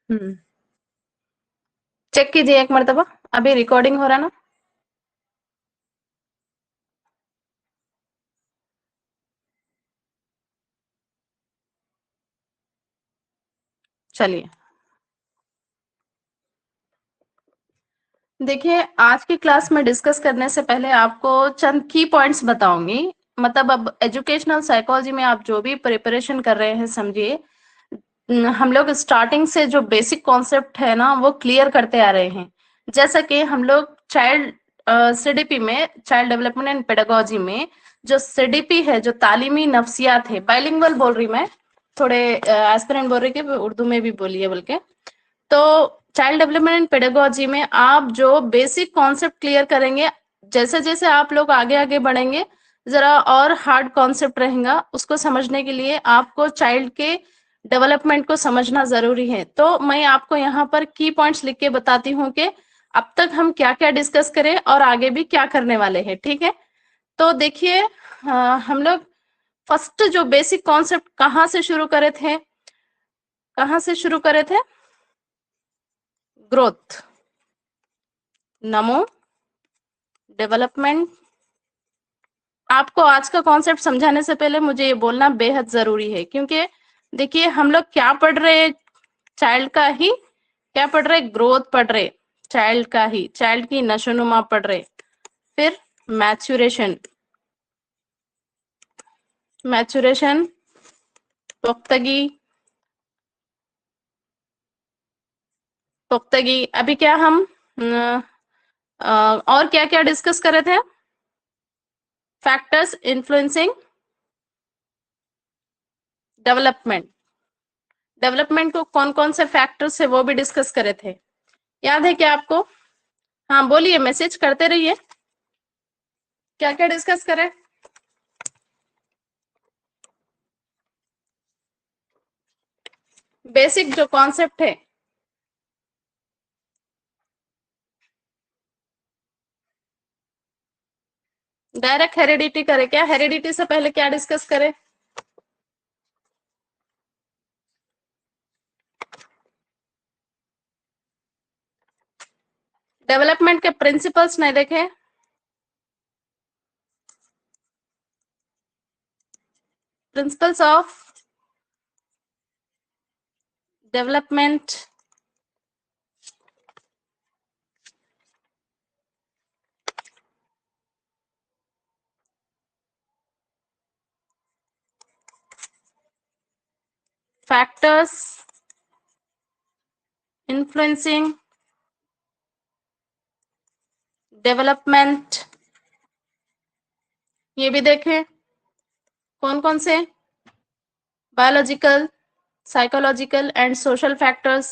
हम्म। Check कीजिए एक मर्तबा। अभी रिकॉर्डिंग हो रहा ना? चलिए, देखिए आज की क्लास में डिस्कस करने से पहले आपको चंद की पॉइंट्स बताऊंगी। मतलब अब एजुकेशनल साइकोलॉजी में आप जो भी प्रिपरेशन कर रहे हैं, समझिए हम लोग स्टार्टिंग से जो बेसिक कॉन्सेप्ट है ना वो क्लियर करते आ रहे हैं। जैसा कि हम लोग चाइल्ड सीडीपी में, चाइल्ड डेवलपमेंट एंड पेडागोजी में, जो सीडीपी है, जो तालीमी नफ्सियात है, बाइलिंगुअल बोल रही मैं, थोड़े एस्पिरेंट बोल रही कि उर्दू में भी बोलिए बोल के। तो चाइल्ड डेवलपमेंट एंड पेडागोजी में आप जो बेसिक कॉन्सेप्ट क्लियर करेंगे, जैसे जैसे आप लोग आगे आगे बढ़ेंगे जरा और हार्ड कॉन्सेप्ट रहेगा, उसको समझने के लिए आपको चाइल्ड के डेवलपमेंट को समझना जरूरी है। तो मैं आपको यहाँ पर की पॉइंट्स लिख के बताती हूँ कि अब तक हम क्या क्या डिस्कस करें और आगे भी क्या करने वाले हैं, ठीक है? तो देखिए, हम लोग फर्स्ट जो बेसिक कॉन्सेप्ट कहाँ से शुरू करे थे, कहाँ से शुरू करे थे? ग्रोथ, नमो, डेवलपमेंट। आपको आज का कॉन्सेप्ट समझाने से पहले मुझे ये बोलना बेहद जरूरी है, क्योंकि देखिए हम लोग क्या पढ़ रहे, चाइल्ड का ही क्या पढ़ रहे, ग्रोथ पढ़ रहे, चाइल्ड का ही, चाइल्ड की नशोनुमा पढ़ रहे। फिर मैच्यूरेशन, मैच्यूरेशन, पुख्तगी, पुख्तगी। अभी क्या हम और क्या क्या डिस्कस कर रहे थे? फैक्टर्स इन्फ्लुएंसिंग डेवलपमेंट, डेवलपमेंट को कौन कौन से फैक्टर्स है वो भी डिस्कस करे थे। याद है क्या आपको? हाँ बोलिए, मैसेज करते रहिए। क्या क्या डिस्कस करें? बेसिक जो कॉन्सेप्ट है, डायरेक्ट हेरिडिटी करें क्या? हेरिडिटी से पहले क्या डिस्कस करें? डेवलपमेंट के प्रिंसिपल्स नहीं देखे? Principles of development, factors influencing development, ये भी देखें। कौन कौन से? Biological, psychological and social factors,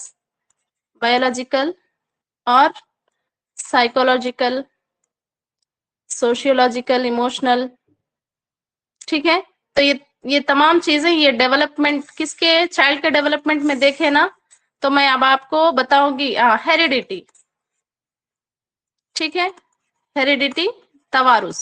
biological और साइकोलॉजिकल, सोशियोलॉजिकल, इमोशनल, ठीक है? तो ये तमाम चीजें, ये डेवलपमेंट किसके, चाइल्ड के डेवलपमेंट में देखे ना। तो मैं अब आपको बताऊंगी हेरिडिटी, ठीक है? हेरिडिटी, तवारुस,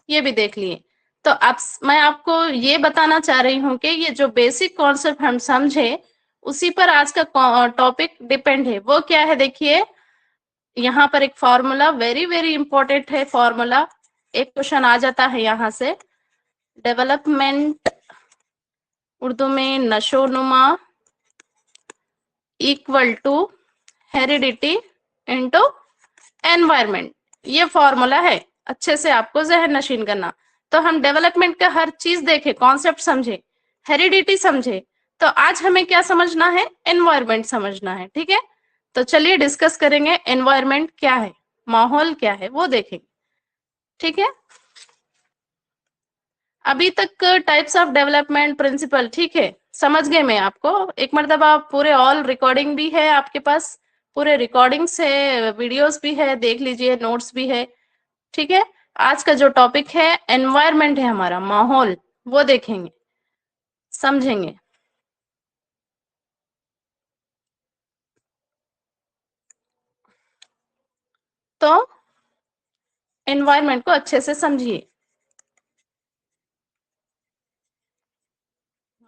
ये भी देख लिए। तो अब मैं आपको ये बताना चाह रही हूँ कि ये जो बेसिक कॉन्सेप्ट हम समझे, उसी पर आज का टॉपिक डिपेंड है। वो क्या है देखिए, यहाँ पर एक फॉर्मूला वेरी वेरी इंपॉर्टेंट है। फॉर्मूला, एक क्वेश्चन आ जाता है यहाँ से, डेवलपमेंट उर्दू में नशोनुमा equal to heredity into environment, ये फॉर्मूला है। अच्छे से आपको जहन नशीन करना। तो हम डेवलपमेंट का हर चीज देखे, कॉन्सेप्ट समझे, हेरिडिटी समझे, तो आज हमें क्या समझना है? एनवायरमेंट समझना है, ठीक है? तो चलिए डिस्कस करेंगे एनवायरमेंट क्या है, माहौल क्या है, वो देखेंगे, ठीक है? अभी तक टाइप्स ऑफ डेवलपमेंट प्रिंसिपल, ठीक है, समझ गए। मैं आपको एक मरतबा पूरे ऑल रिकॉर्डिंग भी है आपके पास, पूरे रिकॉर्डिंग्स है, वीडियोस भी है, देख लीजिए, नोट्स भी है, ठीक है? आज का जो टॉपिक है एनवायरमेंट है, हमारा माहौल, वो देखेंगे, समझेंगे। तो एनवायरमेंट को अच्छे से समझिए।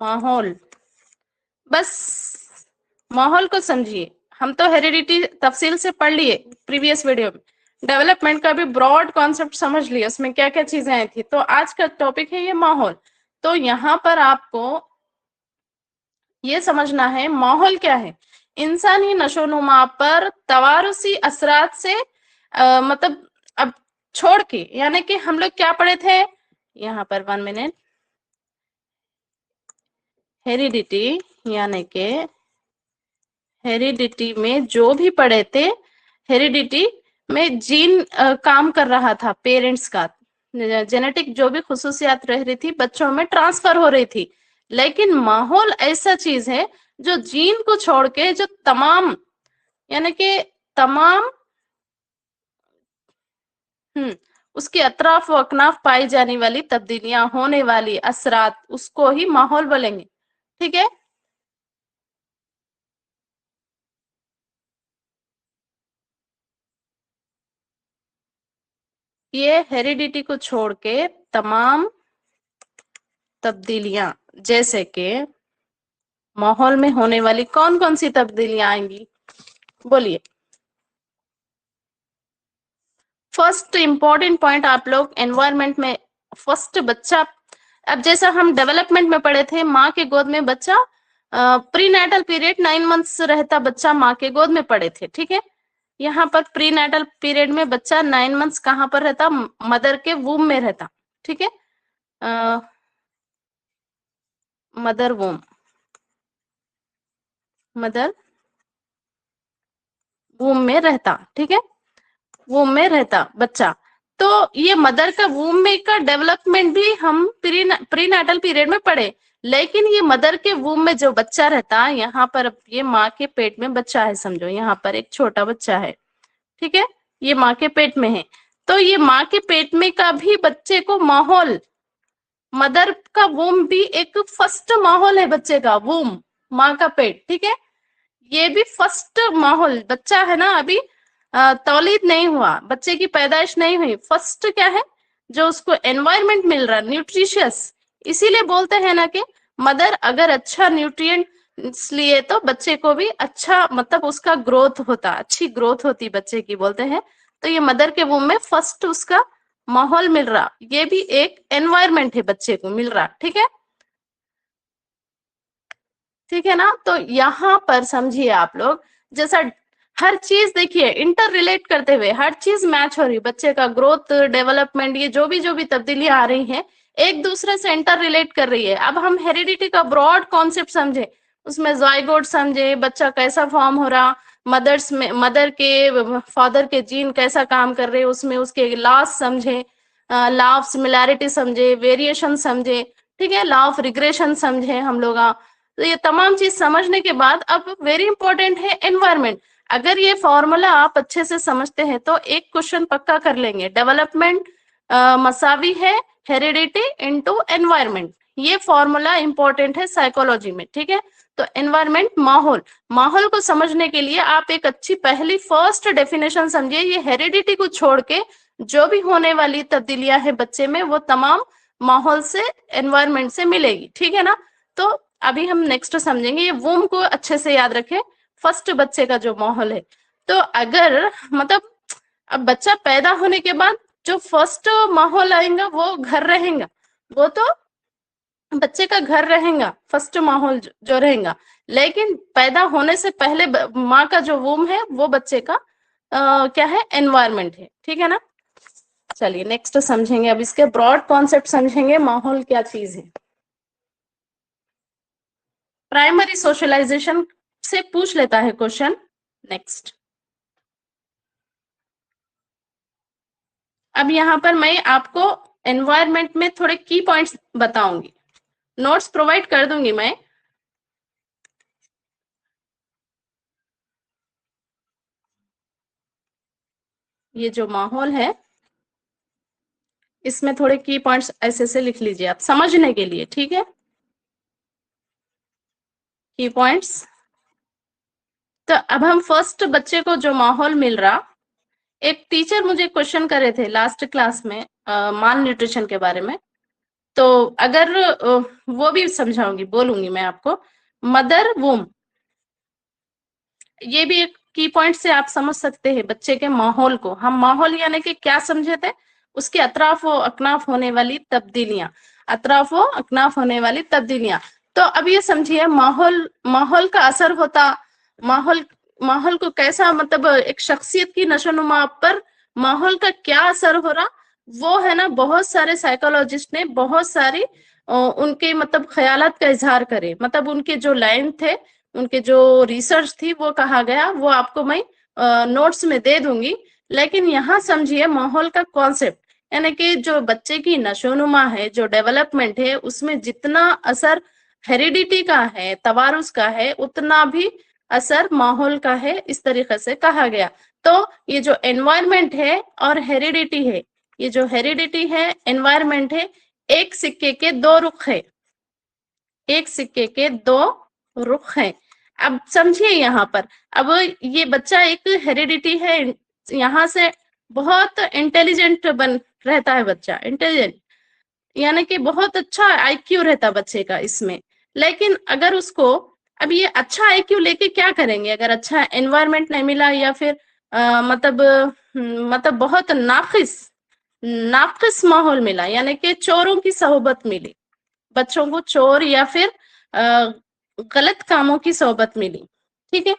माहौल, बस माहौल को समझिए। हम तो हेरिडिटी तफसील से पढ़ लिए प्रीवियस वीडियो में, डेवलपमेंट का भी ब्रॉड कॉन्सेप्ट समझ लिया, उसमें क्या क्या चीजें आई थी। तो आज का टॉपिक है ये माहौल। तो यहाँ पर आपको ये समझना है माहौल क्या है। इंसानी नशोनुमा पर तवारुसी असरात से मतलब अब छोड़ के, यानी कि हम लोग क्या पढ़े थे यहाँ पर, 1 मिनट, हेरिडिटी, यानी कि हेरिडिटी में जो भी पढ़े थे, हेरिडिटी में जीन काम कर रहा था, पेरेंट्स का जेनेटिक जो भी खुसूसियात रह रही थी बच्चों में ट्रांसफर हो रही थी। लेकिन माहौल ऐसा चीज है जो जीन को छोड़ के जो तमाम, यानी कि तमाम उसके अतराफ व अकनाफ पाई जाने वाली तब्दीलियां, होने वाली असरात, उसको ही माहौल बोलेंगे। ठीक है। ये हेरिडिटी को छोड़ के तमाम तब्दीलियां, जैसे कि माहौल में होने वाली कौन कौन सी तब्दीलियां आएंगी, बोलिए। फर्स्ट इंपॉर्टेंट पॉइंट आप लोग एनवायरनमेंट में, फर्स्ट बच्चा, अब जैसा हम डेवलपमेंट में पढ़े थे, माँ के गोद में बच्चा, प्री नेटल पीरियड 9 मंथ्स रहता बच्चा माँ के गोद में पढ़े थे। ठीक है। यहाँ पर प्री नेटल पीरियड में बच्चा 9 मंथ्स कहाँ पर रहता, मदर के वूम में रहता। ठीक है। मदर वूम, मदर वूम में रहता। ठीक है। वूम में रहता बच्चा। तो ये मदर का वूम में का डेवलपमेंट भी हम प्री नेटल पीरियड में पढ़े। लेकिन ये मदर के वूम में जो बच्चा रहता है, यहाँ पर ये माँ के पेट में बच्चा है, समझो यहाँ पर एक छोटा बच्चा है। ठीक है। ये माँ के पेट में है। तो ये माँ के पेट में का भी बच्चे को माहौल, मदर का वूम भी एक फर्स्ट माहौल है बच्चे का, वूम, माँ का पेट। ठीक है। ये भी फर्स्ट माहौल, बच्चा है ना अभी, तौलीद नहीं हुआ, बच्चे की पैदाइश नहीं हुई, फर्स्ट क्या है जो उसको एनवायरनमेंट मिल रहा, न्यूट्रिशियस। इसीलिए बोलते हैं ना कि मदर अगर अच्छा न्यूट्रिएंट लिए तो बच्चे को भी अच्छा, मतलब उसका ग्रोथ होता, अच्छी ग्रोथ होती बच्चे की, बोलते हैं। तो ये मदर के वूम में फर्स्ट उसका माहौल मिल रहा, ये भी एक एनवायरनमेंट है बच्चे को मिल रहा। ठीक है। ठीक है ना। तो यहाँ पर समझिए आप लोग, जैसा हर चीज देखिए इंटर रिलेट करते हुए हर चीज मैच हो रही, बच्चे का ग्रोथ, डेवलपमेंट, ये जो भी तब्दीलियां आ रही हैं एक दूसरे से इंटर रिलेट कर रही है। अब हम हेरिडिटी का ब्रॉड कॉन्सेप्ट समझे, उसमें जाइगोट समझे, बच्चा कैसा फॉर्म हो रहा, मदर्स में, मदर के फादर के जीन कैसा काम कर रहे हैं, उसमें उसके लॉस समझे, लॉ ऑफ सिमिलैरिटी समझे, वेरिएशन समझे। ठीक है। लॉ ऑफ रिग्रेशन समझे हम लोग। तो ये तमाम चीज समझने के बाद अब वेरी इंपॉर्टेंट है एनवायरनमेंट। अगर ये फॉर्मूला आप अच्छे से समझते हैं तो एक क्वेश्चन पक्का कर लेंगे, डेवलपमेंट मसावी है हेरिडिटी इनटू एनवायरनमेंट। ये फॉर्मूला इंपॉर्टेंट है साइकोलॉजी में। ठीक है। तो एनवायरनमेंट, माहौल, माहौल को समझने के लिए आप एक अच्छी पहली फर्स्ट डेफिनेशन समझिए, ये हेरिडिटी को छोड़ के जो भी होने वाली तब्दीलियां है बच्चे में वो तमाम माहौल से, एनवायरनमेंट से मिलेगी। ठीक है ना। तो अभी हम नेक्स्ट समझेंगे, ये वूम को अच्छे से याद रखें, फर्स्ट बच्चे का जो माहौल है। तो अगर मतलब अब बच्चा पैदा होने के बाद जो फर्स्ट माहौल आएगा वो घर रहेगा, वो तो बच्चे का घर रहेगा, फर्स्ट माहौल जो रहेगा। लेकिन पैदा होने से पहले माँ का जो वूम है वो बच्चे का क्या है, एनवायरनमेंट है। ठीक है ना। चलिए नेक्स्ट समझेंगे, अब इसके ब्रॉड कॉन्सेप्ट समझेंगे, माहौल क्या चीज है। प्राइमरी सोशलाइजेशन से पूछ लेता है क्वेश्चन। नेक्स्ट, अब यहाँ पर मैं आपको एनवायरनमेंट में थोड़े की पॉइंट्स बताऊंगी, नोट्स प्रोवाइड कर दूंगी मैं। ये जो माहौल है इसमें थोड़े की पॉइंट्स ऐसे से लिख लीजिए आप समझने के लिए। ठीक है। की पॉइंट्स, तो अब हम फर्स्ट बच्चे को जो माहौल मिल रहा, एक टीचर मुझे क्वेश्चन करे थे लास्ट क्लास में माल न्यूट्रिशन के बारे में, तो अगर वो भी समझाऊंगी, बोलूंगी मैं आपको। मदर वूम, ये भी एक की पॉइंट से आप समझ सकते हैं बच्चे के माहौल को। हम माहौल यानी कि क्या समझे थे, उसके अतराफ व अकनाफ होने वाली तब्दीलियां, अतराफ व अकनाफ होने वाली तब्दीलियां। तो अब ये समझिए माहौल, माहौल का असर होता, माहौल, माहौल को कैसा, मतलब एक शख्सियत की नशोनुमा पर माहौल का क्या असर हो रहा, वो है ना बहुत सारे साइकोलॉजिस्ट ने बहुत सारी उनके मतलब ख्यालात का इजहार करे, मतलब उनके जो लाइन थे, उनके जो रिसर्च थी वो कहा गया, वो आपको मैं नोट्स में दे दूंगी। लेकिन यहाँ समझिए माहौल का कॉन्सेप्ट, यानी कि जो बच्चे की नशोनुमा है, जो डेवलपमेंट है, उसमें जितना असर हेरिडिटी का है, तवारुस का है, उतना भी असर माहौल का है, इस तरीके से कहा गया। तो ये जो एनवायरमेंट है और हेरिडिटी है, ये जो हेरिडिटी है, एनवायरमेंट है, एक सिक्के के दो रुख है, एक सिक्के के दो रुख हैं। अब समझिए यहाँ पर, अब ये बच्चा एक हेरिडिटी है, यहाँ से बहुत इंटेलिजेंट बन रहता है बच्चा, इंटेलिजेंट यानी कि बहुत अच्छा आईक्यू रहता बच्चे का इसमें। लेकिन अगर उसको अब ये अच्छा आईक्यू लेके क्या करेंगे, अगर अच्छा एनवायरनमेंट नहीं मिला, या फिर मतलब बहुत नाकिस, नाकिस माहौल मिला, यानी कि चोरों की सोहबत मिली, बच्चों को चोर या फिर गलत कामों की सोहबत मिली, ठीक है,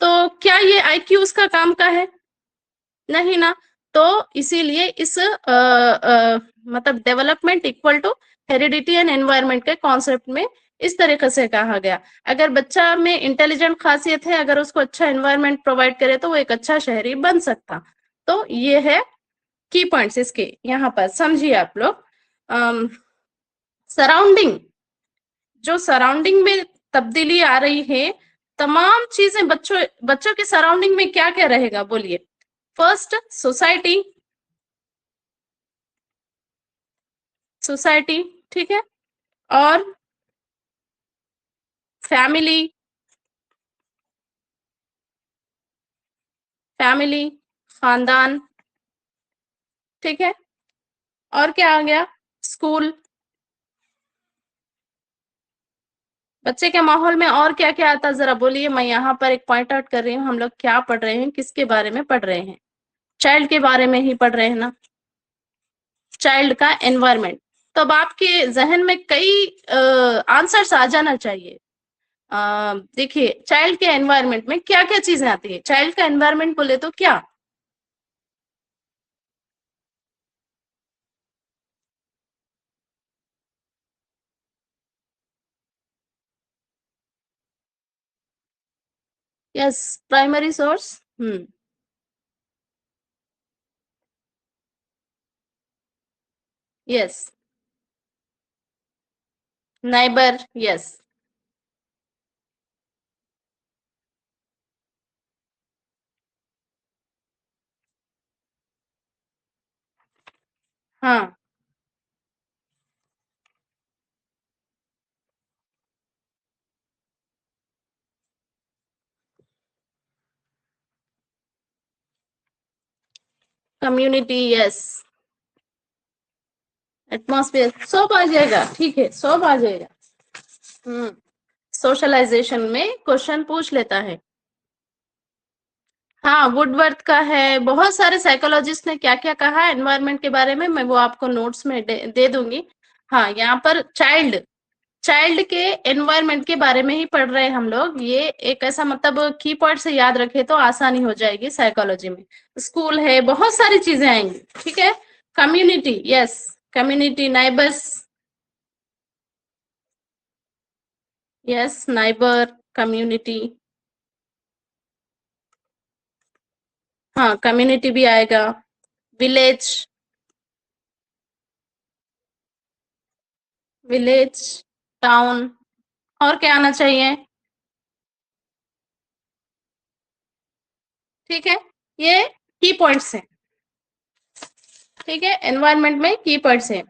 तो क्या ये आईक्यू उसका काम का है? नहीं ना। तो इसीलिए इस मतलब development equal to heredity and environment के कॉन्सेप्ट में इस तरीके से कहा गया। अगर बच्चा में इंटेलिजेंट खासियत है, अगर उसको अच्छा एनवायरनमेंट प्रोवाइड करे तो वो एक अच्छा शहरी बन सकता। तो ये है की पॉइंट्स इसके, यहाँ पर समझिए आप लोग। सराउंडिंग, जो सराउंडिंग में तब्दीली आ रही है, तमाम चीजें बच्चों बच्चों के सराउंडिंग में क्या क्या रहेगा बोलिए। फर्स्ट सोसाइटी, सोसाइटी, ठीक है, और फैमिली, फैमिली, खानदान, ठीक है, और क्या आ गया, स्कूल। बच्चे के माहौल में और क्या क्या आता जरा बोलिए, मैं यहाँ पर एक पॉइंट आउट कर रही हूँ, हम लोग क्या पढ़ रहे हैं, किसके बारे में पढ़ रहे हैं, चाइल्ड के बारे में ही पढ़ रहे हैं ना, चाइल्ड का एनवायरनमेंट। तो अब आपके जहन में कई आंसर्स आ जाना चाहिए। देखिए चाइल्ड के एनवायरनमेंट में क्या क्या चीजें आती है, चाइल्ड का एनवायरनमेंट बोले तो क्या, yes, primary source, yes, neighbour, yes, हाँ, कम्युनिटी, यस, एटमॉस्फेयर, सब आ जाएगा, ठीक है, सब आ जाएगा। सोशलाइजेशन में क्वेश्चन पूछ लेता है। हाँ, वुडवर्थ का है, बहुत सारे साइकोलॉजिस्ट ने क्या क्या कहा एनवायरनमेंट के बारे में, मैं वो आपको नोट्स में दे दूंगी। हाँ, यहाँ पर चाइल्ड, चाइल्ड के एनवायरनमेंट के बारे में ही पढ़ रहे हैं हम लोग। ये एक ऐसा मतलब की पॉइंट से याद रखे तो आसानी हो जाएगी साइकोलॉजी में। स्कूल है, बहुत सारी चीजें आएंगी, ठीक है। Community, yes, community, neighbours, yes, neighbour, community, हाँ, कम्युनिटी भी आएगा, विलेज, विलेज, टाउन, और क्या आना चाहिए, ठीक है, ये की पॉइंट्स हैं, ठीक है, एनवायरनमेंट में की पॉइंट्स हैं।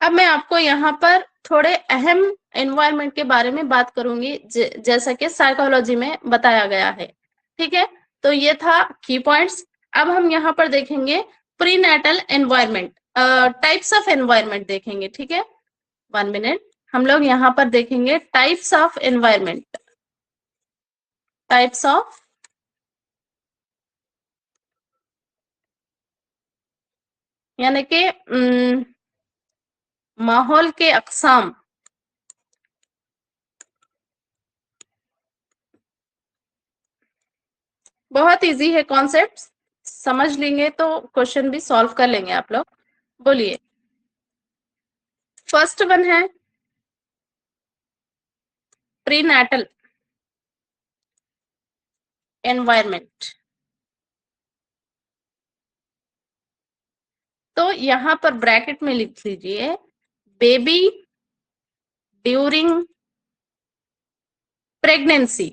अब मैं आपको यहाँ पर थोड़े अहम एनवायरनमेंट के बारे में बात करूंगी, जैसा कि साइकोलॉजी में बताया गया है, ठीक है। तो ये था की पॉइंट्स। अब हम यहाँ पर देखेंगे prenatal environment, types of environment देखेंगे, ठीक है, 1 मिनट। हम लोग यहाँ पर देखेंगे types of environment, types of यानी कि माहौल के अक़साम। बहुत इजी है कॉन्सेप्ट, समझ लेंगे तो क्वेश्चन भी सॉल्व कर लेंगे आप लोग। बोलिए। फर्स्ट वन है प्रीनैटल एनवायरमेंट। तो यहां पर ब्रैकेट में लिख लीजिए बेबी ड्यूरिंग प्रेगनेंसी।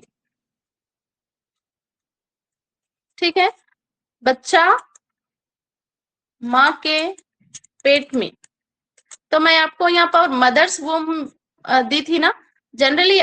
ठीक है, बच्चा माँ के पेट में। तो मैं आपको यहाँ पर मदर्स वूम दी थी ना। जनरली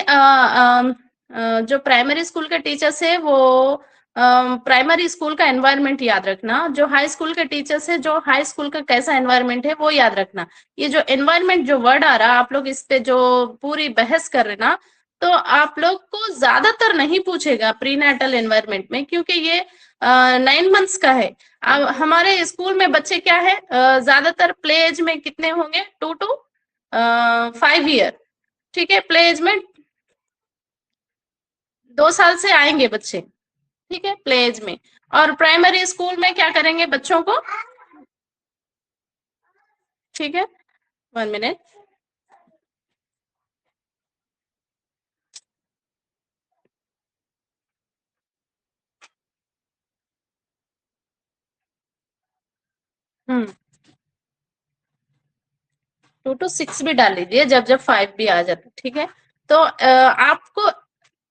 जो प्राइमरी स्कूल के टीचर्स है वो प्राइमरी स्कूल का एनवायरनमेंट याद रखना, जो हाई स्कूल के टीचर्स है जो हाई स्कूल का कैसा एनवायरनमेंट है वो याद रखना। ये जो एनवायरनमेंट जो वर्ड आ रहा आप लोग इस पे जो पूरी बहस कर रहे ना, तो आप लोग को ज्यादातर नहीं पूछेगा प्रीनेटल एनवायरनमेंट में, क्योंकि ये 9 मंथ्स का है। अब हमारे स्कूल में बच्चे क्या है ज्यादातर प्ले एज में कितने होंगे, 2 to 5 ईयर। ठीक है, प्ले एज में 2 साल से आएंगे बच्चे। ठीक है, प्ले एज में। और प्राइमरी स्कूल में क्या करेंगे बच्चों को, ठीक है 1 मिनट। हम्म 2 to 6 भी डाल लीजिए जब जब 5 भी आ जाता। ठीक है, तो आपको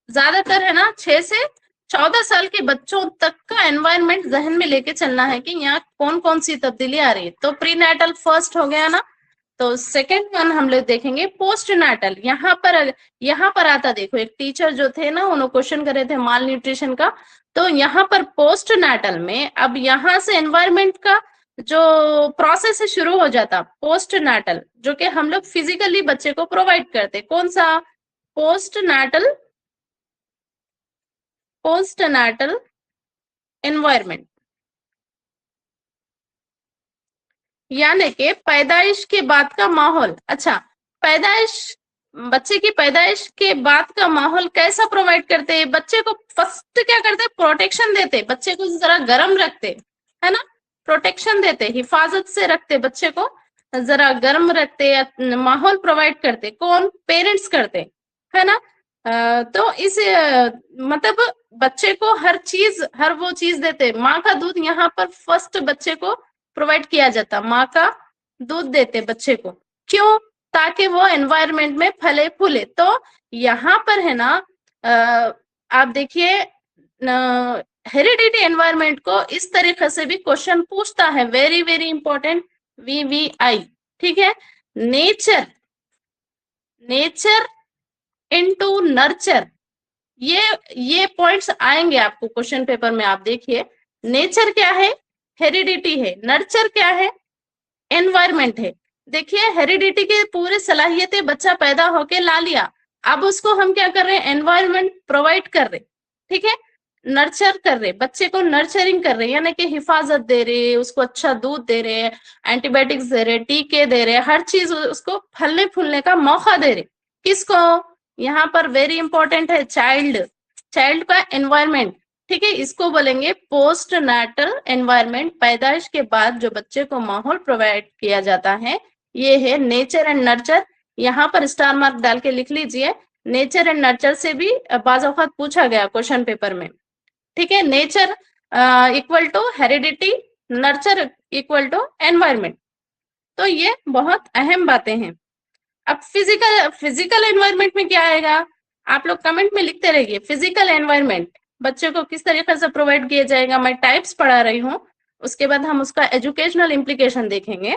ज्यादातर है ना 6 से 14 साल के बच्चों तक का एनवायरनमेंट जहन में लेके चलना है कि यहाँ कौन कौन सी तब्दीली आ रही है। तो प्रीनेटल फर्स्ट हो गया ना। तो सेकेंड वन हम लोग देखेंगे पोस्ट नाटल। यहाँ पर आता, देखो एक टीचर जो थे ना उन्होंने क्वेश्चन करे थे माल न्यूट्रिशन का। तो यहाँ पर पोस्ट नाटल में अब यहाँ से एनवायरनमेंट का जो प्रोसेस है शुरू हो जाता पोस्ट नाटल, जो कि हम लोग फिजिकली बच्चे को प्रोवाइड करते। कौन सा, post natal, post natal environment, यानी कि पैदाइश के बाद का माहौल। अच्छा, पैदाइश, बच्चे की पैदाइश के बाद का माहौल कैसा प्रोवाइड करते हैं बच्चे को। फर्स्ट क्या करते हैं, प्रोटेक्शन देते, बच्चे को जरा गर्म रखते, है ना, प्रोटेक्शन देते, हिफाजत से रखते बच्चे को, जरा गर्म रखते, माहौल प्रोवाइड करते। कौन, पेरेंट्स करते, है ना। तो इस मतलब बच्चे को हर चीज, हर वो चीज देते। माँ का दूध यहाँ पर फर्स्ट बच्चे को प्रोवाइड किया जाता, माँ का दूध देते बच्चे को। क्यों, ताकि वो एनवायरनमेंट में फले फूले। तो यहाँ पर है ना आप देखिए हेरिडिटी एनवायरनमेंट को इस तरीके से भी क्वेश्चन पूछता है, वेरी वेरी इंपॉर्टेंट, VVI। ठीक है, नेचर, नेचर इनटू नर्चर, ये पॉइंट्स आएंगे आपको क्वेश्चन पेपर में। आप देखिए नेचर क्या है, हेरिडिटी है, नर्चर क्या है, एनवायरमेंट है। देखिए हेरिडिटी की पूरी सलाहियतें बच्चा पैदा होके ला लिया, अब उसको हम क्या कर रहे हैं, एनवायरमेंट प्रोवाइड कर रहे। ठीक है, नर्चर कर रहे, बच्चे को नर्चरिंग कर रहे, यानी कि हिफाजत दे रहे, उसको अच्छा दूध दे रहे, एंटीबायोटिक्स दे रहे, टीके दे रहे, हर चीज उसको फलने फूलने का मौका दे रहे। किसको, यहाँ पर वेरी इंपॉर्टेंट है चाइल्ड, चाइल्ड का एनवायरमेंट। ठीक है, इसको बोलेंगे पोस्ट नाटल एनवायरमेंट, पैदाइश के बाद जो बच्चे को माहौल प्रोवाइड किया जाता है, ये है नेचर एंड नर्चर। यहाँ पर स्टार मार्क डाल के लिख लीजिए, नेचर एंड नर्चर से भी बाज़ औक़ात पूछा गया क्वेश्चन पेपर में। ठीक है, nature equal to heredity, nurture equal to environment. तो ये बहुत अहम बातें हैं। अब फिजिकल एनवायरनमेंट में क्या आएगा, आप लोग कमेंट में लिखते रहिए। फिजिकल एनवायरनमेंट बच्चे को किस तरीके से प्रोवाइड किया जाएगा, मैं टाइप्स पढ़ा रही हूँ, उसके बाद हम उसका एजुकेशनल इम्प्लीकेशन देखेंगे।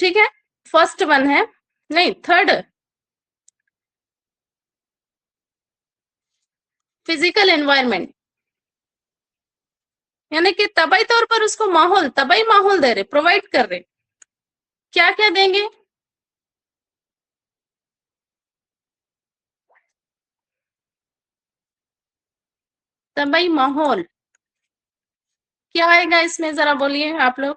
ठीक है, फर्स्ट वन है, नहीं थर्ड, फिजिकल एनवायरनमेंट, यानी कि तबाई तौर पर उसको माहौल, तबाई माहौल दे रहे, प्रोवाइड कर रहे। क्या क्या देंगे, तभी माहौल क्या आएगा इसमें, जरा बोलिए आप लोग।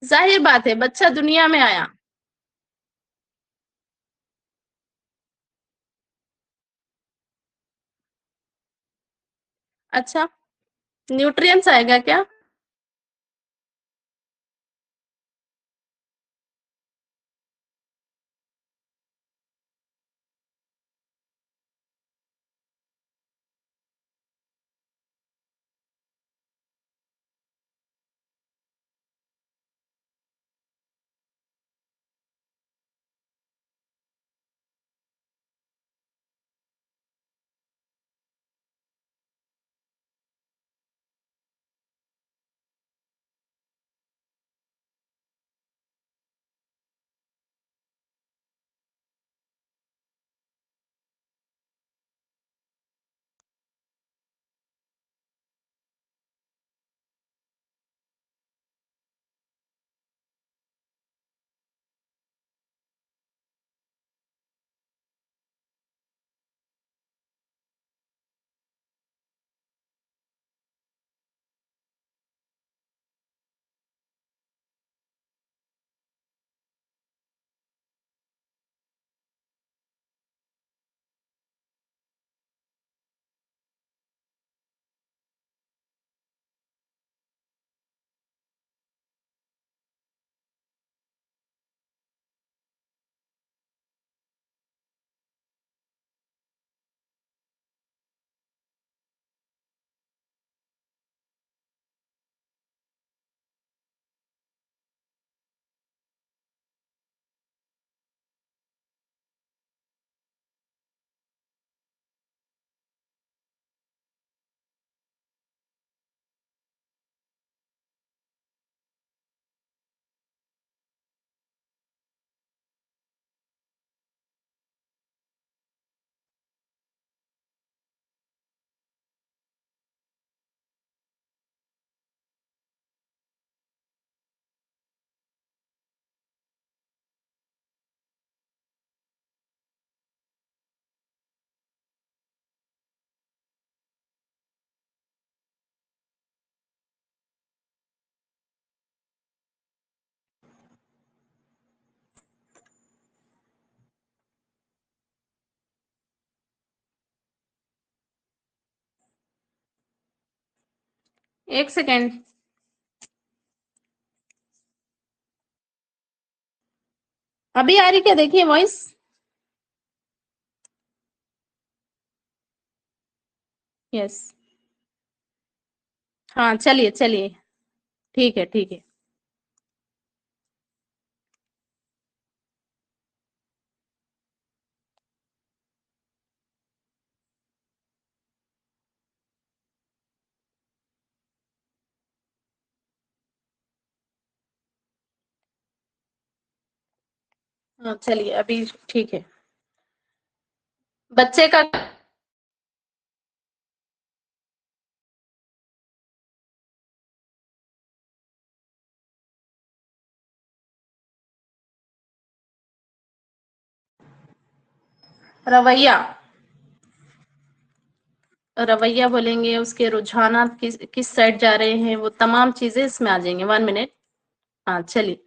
जाहिर बात है, बच्चा दुनिया में आया। अच्छा, न्यूट्रिएंट्स आएगा क्या? एक सेकेंड। अभी आ रही क्या, देखिए वॉइस। यस। हाँ, चलिए चलिए। ठीक है, ठीक है। हाँ, चलिए अभी ठीक है। बच्चे का रवैया, रवैया बोलेंगे, उसके रुझानात किस किस साइड जा रहे हैं, वो तमाम चीजें इसमें आ जाएंगे। 1 मिनट। हाँ, चलिए।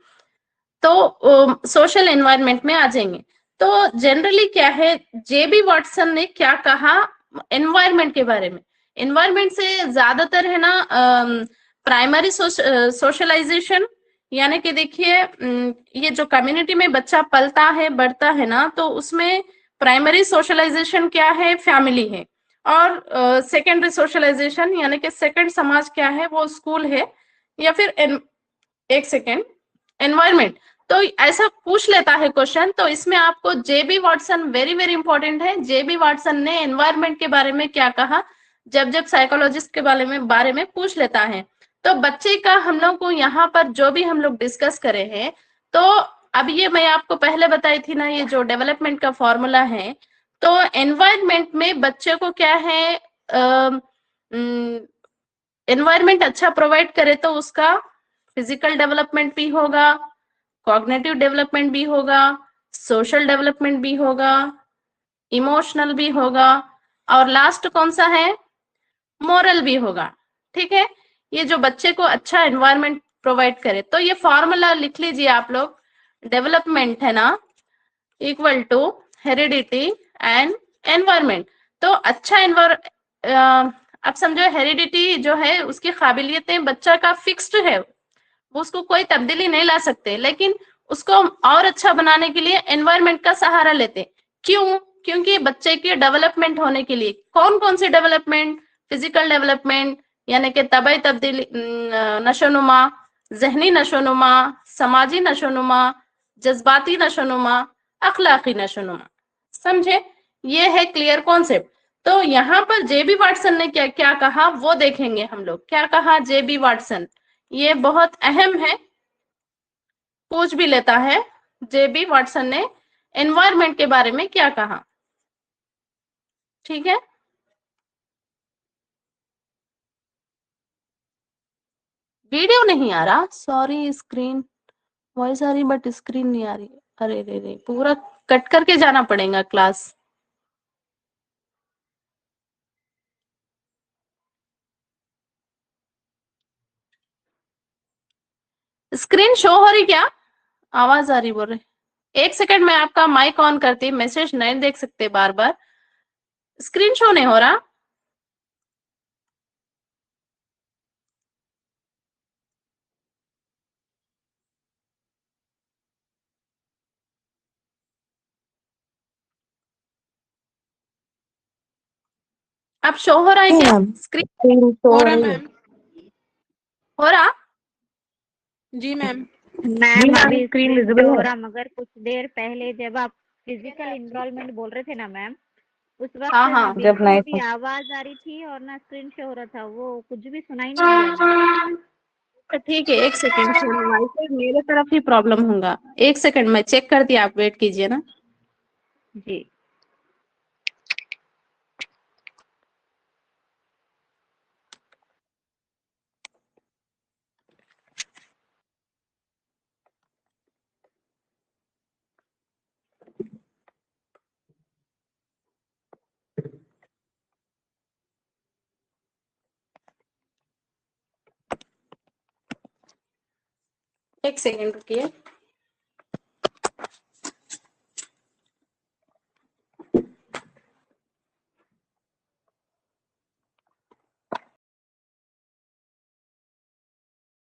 तो सोशल एनवायरनमेंट में आ जाएंगे। तो जनरली क्या है, जेबी वाटसन ने क्या कहा एनवायरनमेंट के बारे में? एनवायरनमेंट से ज्यादातर है ना प्राइमरी सोशलाइजेशन, यानी कि देखिए ये जो कम्युनिटी में बच्चा पलता है बढ़ता है ना, तो उसमें प्राइमरी सोशलाइजेशन क्या है, फैमिली है। और सेकेंडरी सोशलाइजेशन यानी कि सेकंड समाज क्या है, वो स्कूल है, या फिर एक सेकेंड, एनवायरमेंट। तो ऐसा पूछ लेता है क्वेश्चन, तो इसमें आपको जेबी वाटसन वेरी वेरी इंपॉर्टेंट है। जेबी वाटसन ने एनवायरमेंट के बारे में क्या कहा, जब जब साइकोलॉजिस्ट के बारे में पूछ लेता है। तो बच्चे का हम लोग को यहाँ पर जो भी हम लोग डिस्कस करे हैं, तो अब ये मैं आपको पहले बताई थी ना, ये जो डेवलपमेंट का फॉर्मूला है, तो एनवायरमेंट में बच्चे को क्या है, एनवायरमेंट अच्छा प्रोवाइड करे तो उसका फिजिकल डेवलपमेंट भी होगा, कॉग्निटिव डेवलपमेंट भी होगा, सोशल डेवलपमेंट भी होगा, इमोशनल भी होगा, और लास्ट कौन सा है, मोरल भी होगा। ठीक है, ये जो बच्चे को अच्छा एनवायरनमेंट प्रोवाइड करे, तो ये फॉर्मूला लिख लीजिए आप लोग, डेवलपमेंट है ना, equal to heredity and environment. तो अच्छा अब समझो हेरिडिटी जो है उसकी काबिलियतें बच्चा का फिक्स्ड है, वो उसको कोई तब्दीली नहीं ला सकते, लेकिन उसको और अच्छा बनाने के लिए एनवायरनमेंट का सहारा लेते। क्यों? क्योंकि बच्चे के डेवलपमेंट होने के लिए कौन कौन सी डेवलपमेंट, फिजिकल डेवलपमेंट यानी कि तबई तब्दीली, नशोनुमा, जहनी नशोनुमा, समाजी नशोनुमा, जज्बाती नशोनुमा, अखलाकी नशोनुमा। समझे? ये है क्लियर कॉन्सेप्ट। तो यहाँ पर जेबी वाटसन ने क्या क्या कहा वो देखेंगे हम लोग। क्या कहा जेबी वाटसन, ये बहुत अहम है, पूछ भी लेता है। जेबी वाटसन ने एनवायरमेंट के बारे में क्या कहा? ठीक है, वीडियो नहीं आ रहा, सॉरी, स्क्रीन वॉइस आ रही बट स्क्रीन नहीं आ रही। अरे रे रे, पूरा कट करके जाना पड़ेगा क्लास। स्क्रीन शो हो रही क्या? आवाज आ रही बोल रहे। एक सेकंड में आपका माइक ऑन करती, मैसेज नहीं देख सकते बार बार, स्क्रीन शो नहीं हो रहा। अब शो हो रहा है क्या स्क्रीन? हो रहा मैम। हो रहा? जी मैम। मैम अभी स्क्रीन विजिबल हो रहा, मगर कुछ देर पहले जब आप फिजिकल इनरोलमेंट बोल रहे थे ना मैम, उस वक्त हाँ ना हाँ, बिल्कुल भी आवाज आ रही थी और ना स्क्रीन शो हो रहा था, वो कुछ भी सुनाई नहीं दिया मैम। ठीक है, एक सेकंड, वाईफाई मेरे तरफ ही प्रॉब्लम होगा, एक सेकंड मैं चेक कर दिया, आप वेट कीजिए ना। जी एक सेकंड रुकिए।